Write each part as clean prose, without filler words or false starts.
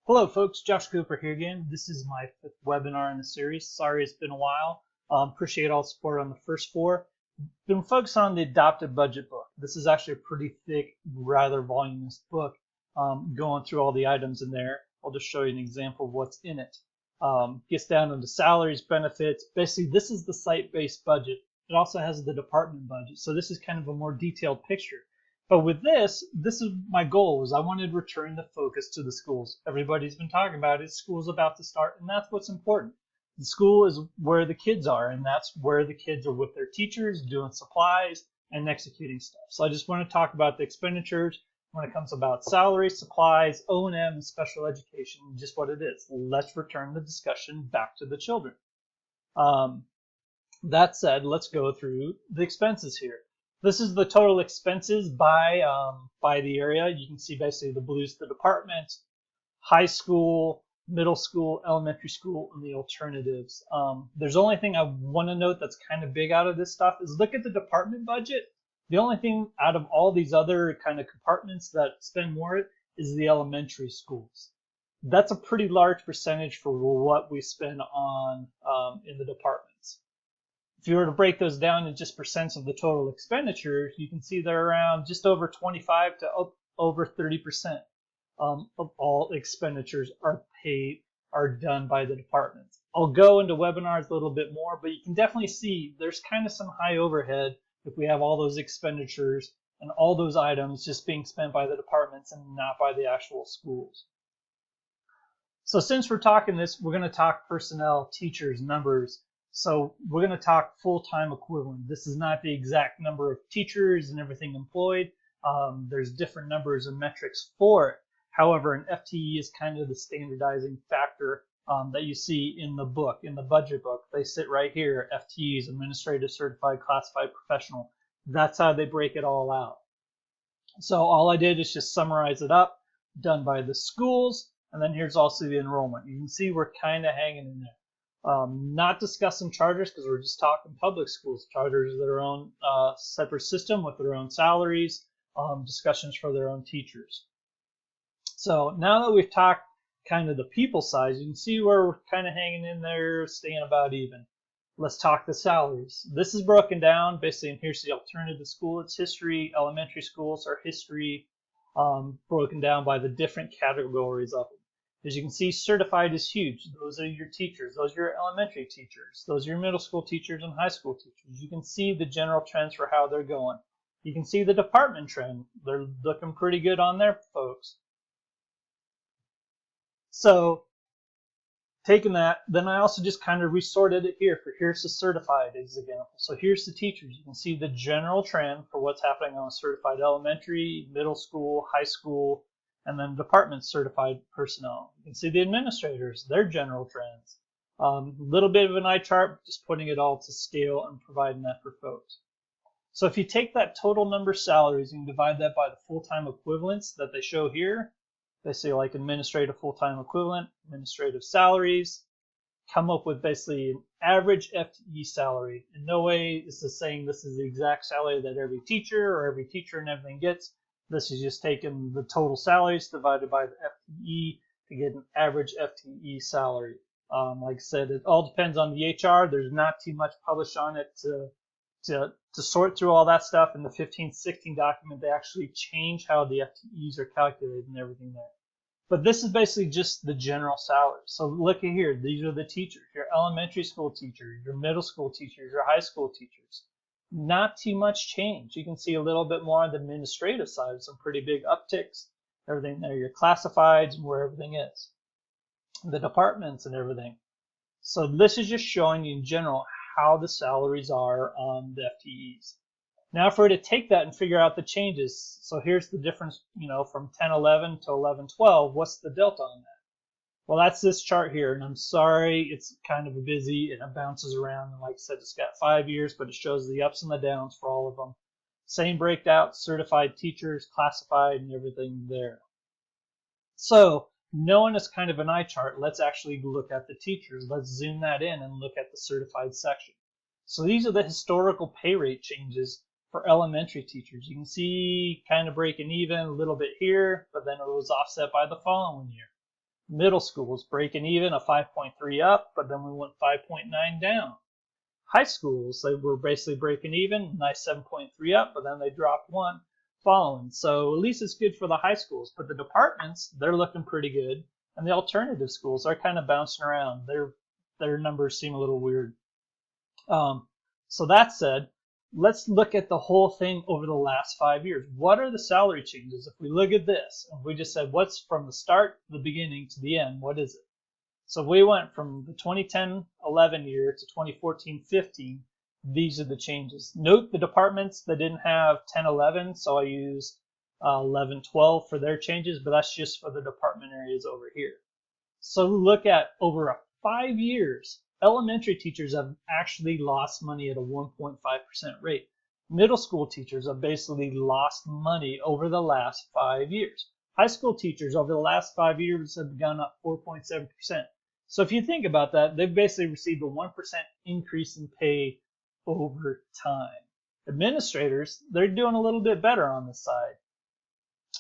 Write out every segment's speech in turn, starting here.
Hello folks, Josh Cooper here again. This is my fifth webinar in the series. Sorry it's been a while. Appreciate all the support on the first four. Been focused on the adopted budget book. This is actually a pretty thick, rather voluminous book, going through all the items in there. I'll just show you an example of what's in it. Gets down into salaries, benefits. Basically, this is the site-based budget. It also has the department budget. So this is kind of a more detailed picture. But with this is my goal, is I wanted to return the focus to the schools. Everybody's been talking about it. School's about to start, and that's what's important. The school is where the kids are, and that's where the kids are with their teachers, doing supplies and executing stuff. So I just want to talk about the expenditures when it comes about salaries, supplies, O&M, and special education, just what it is. Let's return the discussion back to the children. That said, let's go through the expenses here. This is the total expenses by the area. You can see basically the blue's the department, high school, middle school, elementary school, and the alternatives. There's only thing I want to note that's kind of big out of this stuff is look at the department budget. The only thing out of all these other kind of compartments that spend more is the elementary schools. That's a pretty large percentage for what we spend on in the departments. If you were to break those down in just percents of the total expenditures, you can see they're around just over 25 to over 30% of all expenditures are done by the departments. I'll go into webinars a little bit more, but you can definitely see there's kind of some high overhead if we have all those expenditures and all those items just being spent by the departments and not by the actual schools. So since we're talking this, we're going to talk personnel, teachers, numbers. So we're going to talk full-time equivalent. This is not the exact number of teachers and everything employed. There's different numbers and metrics for it. However, an FTE is kind of the standardizing factor that you see in the book, in the budget book. They sit right here, FTEs, Administrative, Certified, Classified, Professional. That's how they break it all out. So all I did is just summarize it up, done by the schools, and then here's also the enrollment. You can see we're kind of hanging in there. Not discussing charters because we're just talking public schools. Charters are their own separate system with their own salaries, discussions for their own teachers. So now that we've talked kind of the people size, you can see where we're kind of hanging in there, staying about even. Let's talk the salaries. This is broken down basically, and here's the alternative school. It's history. Elementary schools are history, broken down by the different categories of them. As you can see, certified is huge. Those are your teachers. Those are your elementary teachers. Those are your middle school teachers and high school teachers. You can see the general trends for how they're going. You can see the department trend. They're looking pretty good on their folks. So taking that, then I also just kind of resorted it here. Here's the certified as example. So here's the teachers. You can see the general trend for what's happening on certified elementary, middle school, high school, and then department certified personnel. You can see the administrators, their general trends. A little bit of an eye chart, just putting it all to scale and providing that for folks. So if you take that total number of salaries and divide that by the full-time equivalents that they show here, they say like administrative full-time equivalent, administrative salaries, come up with basically an average FTE salary. In no way is this saying this is the exact salary that every teacher and everything gets. This is just taking the total salaries divided by the FTE to get an average FTE salary. Like I said, it all depends on the HR. There's not too much published on it to sort through all that stuff. In the 15-16 document, they actually change how the FTEs are calculated and everything there. But this is basically just the general salary. So look at here. These are the teachers, your elementary school teachers, your middle school teachers, your high school teachers. Not too much change. You can see a little bit more on the administrative side, some pretty big upticks. Everything there, your classifieds and where everything is. The departments and everything. So this is just showing you in general how the salaries are on the FTEs. Now if we're to take that and figure out the changes, so here's the difference, from 10-11 to 11-12, what's the delta on that? Well, that's this chart here, and I'm sorry, it's kind of busy and it bounces around. And like I said, it's got 5 years, but it shows the ups and the downs for all of them. Same breakdown, certified teachers, classified, and everything there. So knowing it's kind of an eye chart, let's actually look at the teachers. Let's zoom that in and look at the certified section. So these are the historical pay rate changes for elementary teachers. You can see kind of breaking even a little bit here, but then it was offset by the following year. Middle schools breaking even, a 5.3 up, but then we went 5.9 down. High schools, they were basically breaking even, nice 7.3 up, but then they dropped one following. So at least it's good for the high schools. But the departments, they're looking pretty good. And the alternative schools are kind of bouncing around. Their numbers seem a little weird. So that said, let's look at the whole thing over the last 5 years. What are the salary changes? If we look at this, and we just said what's from the start, the beginning to the end, what is it? So we went from the 2010-11 year to 2014-15. These are the changes. Note the departments that didn't have 10-11, so I used 11-12 for their changes, but that's just for the department areas over here. So look at over 5 years, elementary teachers have actually lost money at a 1.5% rate. Middle school teachers have basically lost money over the last 5 years. High school teachers over the last 5 years have gone up 4.7%. So if you think about that, they've basically received a 1% increase in pay over time. Administrators, they're doing a little bit better on this side.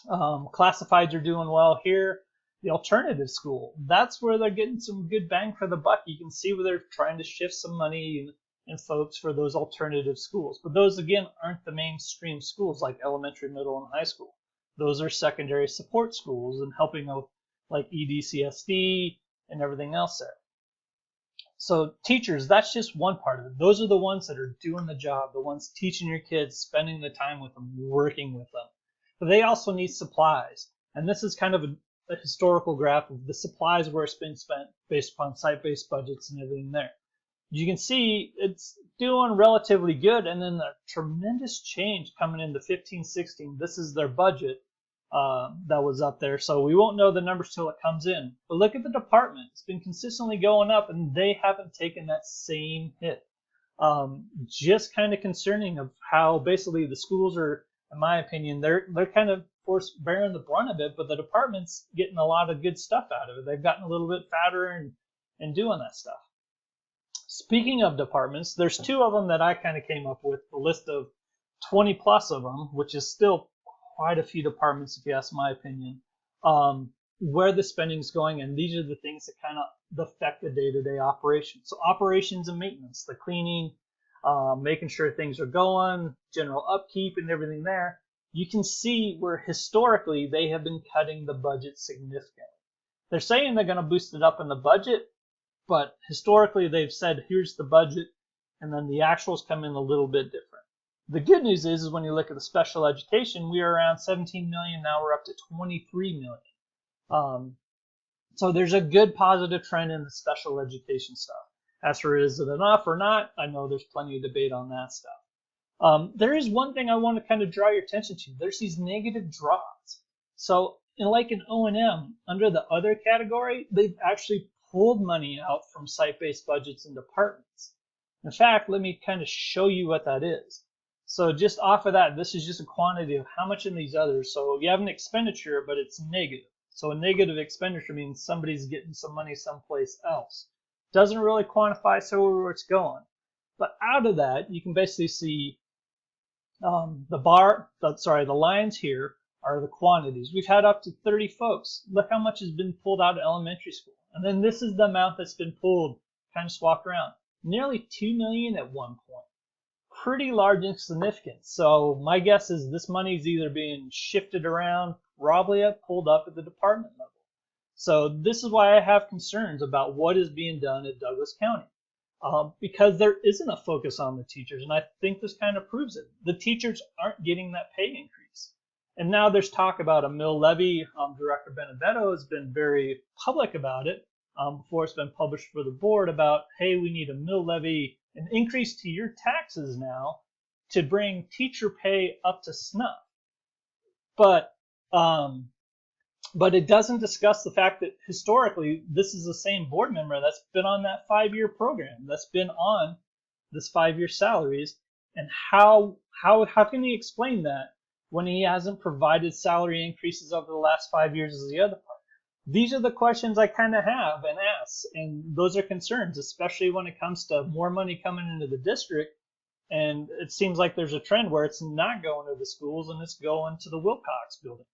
Classifieds are doing well here. The alternative school, that's where they're getting some good bang for the buck. You can see where they're trying to shift some money and folks for those alternative schools. But those, again, aren't the mainstream schools like elementary, middle, and high school. Those are secondary support schools and helping out like DCSD and everything else there. So teachers, that's just one part of it. Those are the ones that are doing the job, the ones teaching your kids, spending the time with them, working with them. But they also need supplies. And this is kind of a historical graph of the supplies where it's been spent based upon site-based budgets and everything there. You can see it's doing relatively good, and then the tremendous change coming into 15-16. This is their budget that was up there, so we won't know the numbers till it comes in. But look at the department. It's been consistently going up, and they haven't taken that same hit. Just kind of concerning of how basically the schools are, in my opinion, they're kind of bearing the brunt of it, but the department's getting a lot of good stuff out of it. They've gotten a little bit fatter and doing that stuff. Speaking of departments, there's two of them that I kind of came up with, a list of 20 plus of them, which is still quite a few departments if you ask my opinion, where the spending's going, and these are the things that kind of affect the day-to-day operations. So operations and maintenance, the cleaning, making sure things are going, general upkeep and everything there. You can see where historically they have been cutting the budget significantly. They're saying they're going to boost it up in the budget, but historically they've said here's the budget, and then the actuals come in a little bit different. The good news is when you look at the special education, we are around 17 million, now we're up to 23 million. So there's a good positive trend in the special education stuff. As for is it enough or not, I know there's plenty of debate on that stuff. There is one thing I want to kind of draw your attention to. There's these negative draws. So like in O&M, under the other category, they've actually pulled money out from site-based budgets and departments. In fact, let me kind of show you what that is. So just off of that, this is just a quantity of how much in these others. So you have an expenditure, but it's negative. So a negative expenditure means somebody's getting some money someplace else. Doesn't really quantify so where it's going. But out of that, you can basically see the lines here are the quantities. We've had up to 30 folks. Look how much has been pulled out of elementary school. And then this is the amount that's been pulled, kind of swapped around. Nearly 2 million at one point. Pretty large and significant. So my guess is this money is either being shifted around, probably pulled up at the department level. So this is why I have concerns about what is being done at Douglas County. Because there isn't a focus on the teachers, and I think this kind of proves it. The teachers aren't getting that pay increase. And now there's talk about a mill levy. Director Benedetto has been very public about it before it's been published for the board about, hey, we need a mill levy, an increase to your taxes now to bring teacher pay up to snuff. But it doesn't discuss the fact that historically this is the same board member that's been on that 5-year program, that's been on this 5-year salaries, and how can he explain that when he hasn't provided salary increases over the last 5 years as the other part? These are the questions I kind of have and ask, and those are concerns, especially when it comes to more money coming into the district, and it seems like there's a trend where it's not going to the schools and it's going to the Wilcox building.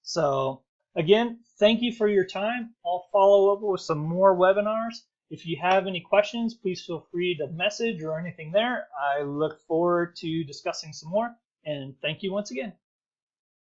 So Again, thank you for your time. I'll follow up with some more webinars. If you have any questions, please feel free to message or anything there. I look forward to discussing some more, and thank you once again.